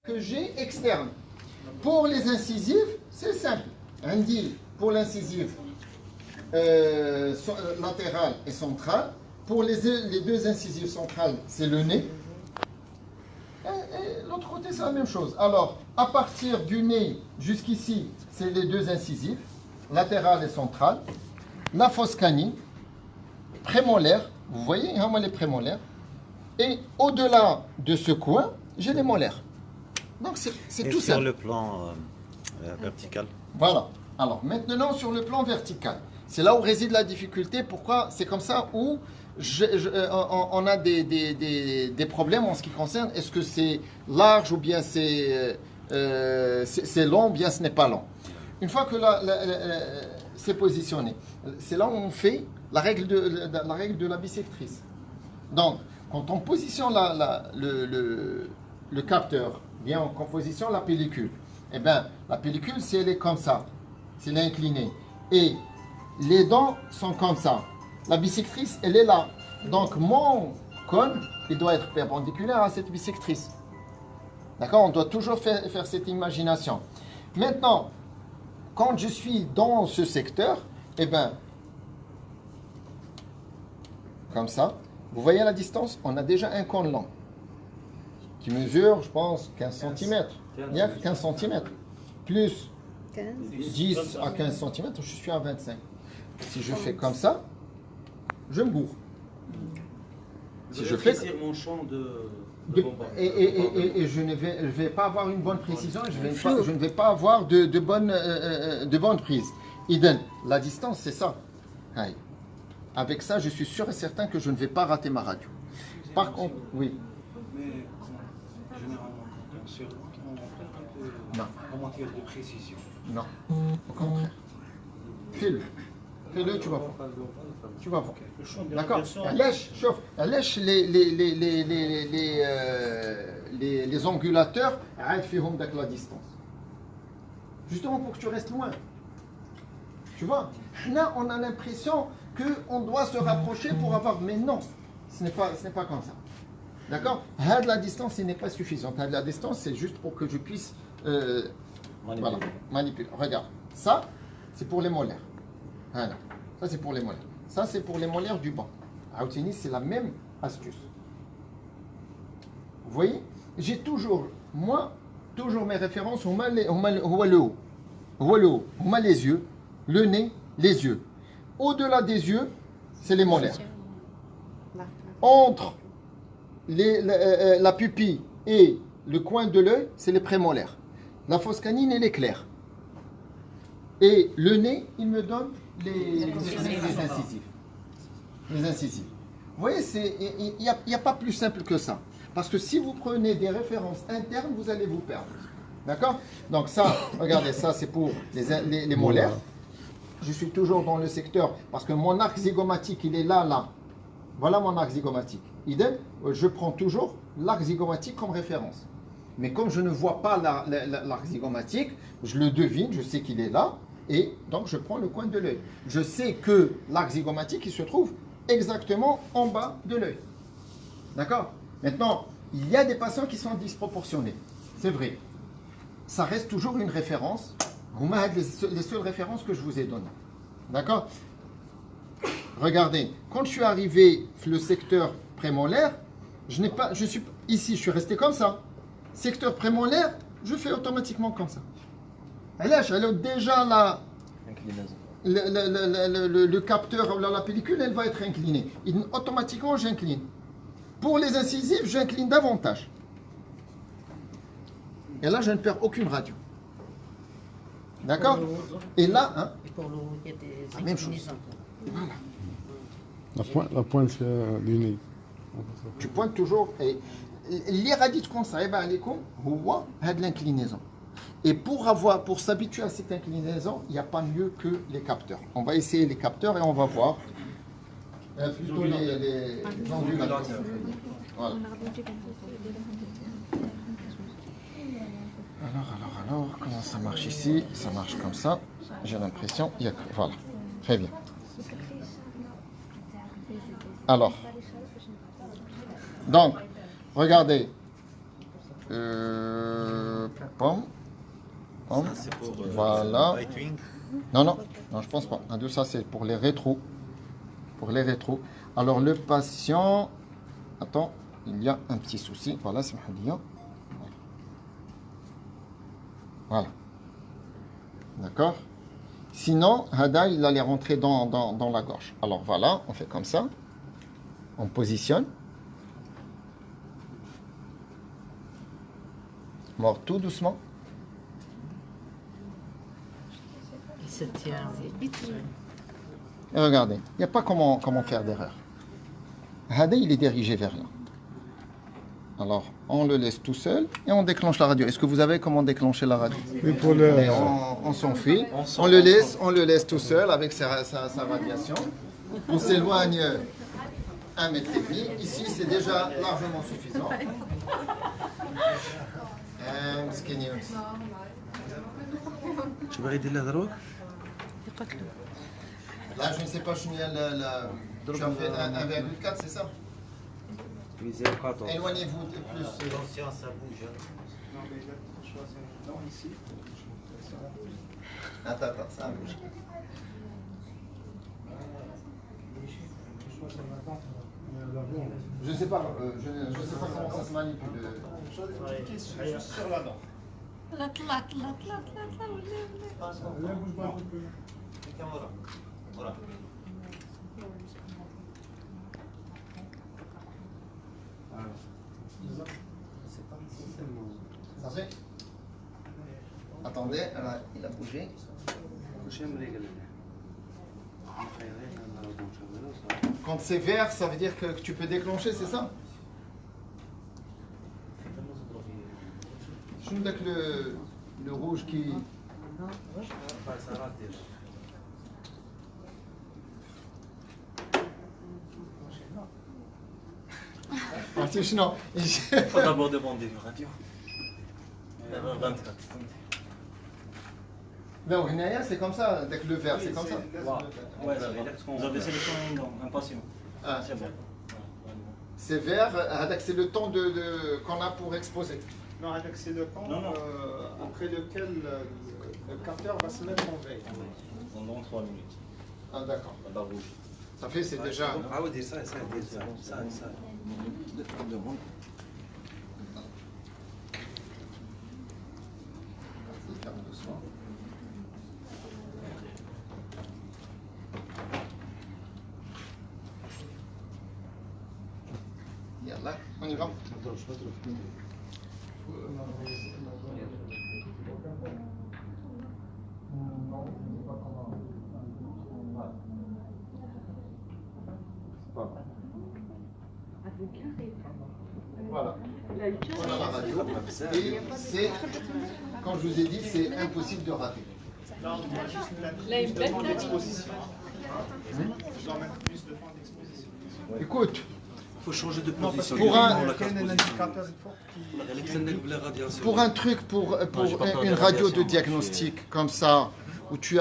que j'ai externe. Pour les incisives, c'est simple. Un deal pour l'incisive latérale et centrale. Pour les deux incisives centrales, c'est le nez. Et l'autre côté, c'est la même chose. Alors, à partir du nez jusqu'ici, c'est les deux incisives, latérale et centrale. La fosse canine, prémolaire, vous voyez, hein, moi les prémolaires. Et au-delà de ce coin, j'ai les molaires. Donc c'est tout ça. Sur le plan vertical. Voilà. Alors maintenant sur le plan vertical, c'est là où réside la difficulté. Pourquoi c'est comme ça où on a des problèmes en ce qui concerne est-ce que c'est large ou bien c'est long ou bien ce n'est pas long. Une fois que c'est positionné, c'est là où on fait la règle de la bissectrice. Donc quand on positionne le capteur, bien en composition la pellicule, eh bien la pellicule, si elle est comme ça, si elle est inclinée, et les dents sont comme ça, la bissectrice, elle est là. Donc mon cône, il doit être perpendiculaire à cette bissectrice. D'accord? On doit toujours faire cette imagination. Maintenant, quand je suis dans ce secteur, eh bien, comme ça, vous voyez la distance? On a déjà un cône long qui mesure, je pense, 15 cm. Il y a 15 cm. Plus 10 à 15 cm, je suis à 25. Si je fais comme ça, je me bourre. Si je fais mon champ de bombardement. Et je ne vais pas avoir une bonne précision, je ne vais pas avoir de bonnes prises. Idem, la distance, c'est ça. Aïe. Avec ça, je suis sûr et certain que je ne vais pas rater ma radio. Par contre, oui. Mais généralement, quand on se on perd un peu en matière de précision. Non, au contraire. Fais-le. Fais-le, tu vas voir. Tu vas voir. D'accord. Elle lèche les ongulateurs, elle fait la distance. Justement pour que tu restes loin. Tu vois, là, on a l'impression qu'on doit se rapprocher pour avoir... Mais non, ce n'est pas comme ça. D'accord? La distance, ce n'est pas suffisant. La distance, c'est juste pour que je puisse manipuler. Regarde, ça, c'est pour les molaires. Voilà. Ça, c'est pour les molaires. Ça, c'est pour les molaires du bas. À Outini, c'est la même astuce. Vous voyez? J'ai toujours, moi, mes références, on le haut. On met les yeux, le nez, les yeux. Au-delà des yeux, c'est les molaires. Entre la pupille et le coin de l'œil, c'est les prémolaires. La fosse canine, elle est claire. Et le nez, il me donne les incisives. Les incisives. Vous voyez, il n'y a pas plus simple que ça. Parce que si vous prenez des références internes, vous allez vous perdre. D'accord? Donc ça, regardez, ça c'est pour les molaires. Je suis toujours dans le secteur, parce que mon arc zygomatique, il est là. Voilà mon arc zygomatique. Idem, je prends toujours l'arc zygomatique comme référence. Mais comme je ne vois pas l'arc zygomatique, je le devine, je sais qu'il est là, et donc je prends le coin de l'œil. Je sais que l'arc zygomatique, il se trouve exactement en bas de l'œil. D'accord? Maintenant, il y a des patients qui sont disproportionnés. C'est vrai. Ça reste toujours une référence. Les seules références que je vous ai données. D'accord? Regardez, quand je suis arrivé le secteur prémolaire, je suis ici, je suis resté comme ça. Secteur prémolaire, je fais automatiquement comme ça. Elle a déjà le capteur, la pellicule, elle va être inclinée. Et automatiquement, j'incline. Pour les incisives, j'incline davantage. Et là, je ne perds aucune radio. D'accord? Et là, hein, pour l'eau, il y a des la même chose. Voilà. La pointe du nez. Tu pointes toujours. L'irradit comme ça, de l'inclinaison. Et pour s'habituer à cette inclinaison, il n'y a pas mieux que les capteurs. On va essayer les capteurs et on va voir plutôt les ondulateurs. Voilà. Alors, comment ça marche ici? Ça marche comme ça. J'ai l'impression. Voilà. Très bien. Alors. Donc, regardez. Pomme. Pomme. Ça, c'est pour Voilà. Lightwing. Non, non, non, je pense pas. Un, deux, ça c'est pour les rétros. Pour les rétros. Alors le patient. Attends, il y a un petit souci. Voilà, c'est Mahdia. Voilà. D'accord. Sinon, Hada, il allait rentrer dans la gorge. Alors voilà, on fait comme ça. On positionne. Mort tout doucement. Il se tient vite. Et regardez, il n'y a pas comment faire d'erreur. Hada, il est dirigé vers là. Alors, on le laisse tout seul et on déclenche la radio. Est-ce que vous avez comment déclencher la radio? Oui, pour le... Et on s'enfuit. On le laisse tout seul avec sa radiation. On s'éloigne 1,5 mètre. Ici, c'est déjà largement suffisant. Tu vas aider la drogue? Là, je ne sais pas, tu as fait 1,4, c'est ça? Éloignez-vous de plus. Attention, ça bouge. Non, mais il a choisi un nom ici. Attends, ça bouge. Je ne sais pas, je sais pas comment ça se manipule. Cliquez sur la dent. Voilà. Ça fait? Attendez, alors, il a bougé. Quand c'est vert, ça veut dire que tu peux déclencher, c'est ça? Je me dis que le rouge qui... Ah, c'est non. Il faut d'abord demander une radio. 24. Non, Rinaya, c'est comme ça, avec le vert, c'est comme ça. Ouais, vous avez sélectionné un patient. Ah. C'est bon. C'est vert, c'est le temps qu'on a pour exposer. Non, avec c'est le temps après lequel le capteur va se mettre en veille. Pendant 3 minutes. Ah, d'accord. Ça va rouge. Ça fait, c'est déjà... Ah oui, dire ça. Ferme doucement. Yallah, on y va. Voilà. On a la radio. Et c'est, quand je vous ai dit, c'est impossible de rater. Non, moi juste mettre plus de temps d'exposition. Je dois mettre plus de temps d'exposition. Écoute, Il faut changer de position. pour un- indicateur, pour un truc, pour une radio de diagnostic comme ça, où tu as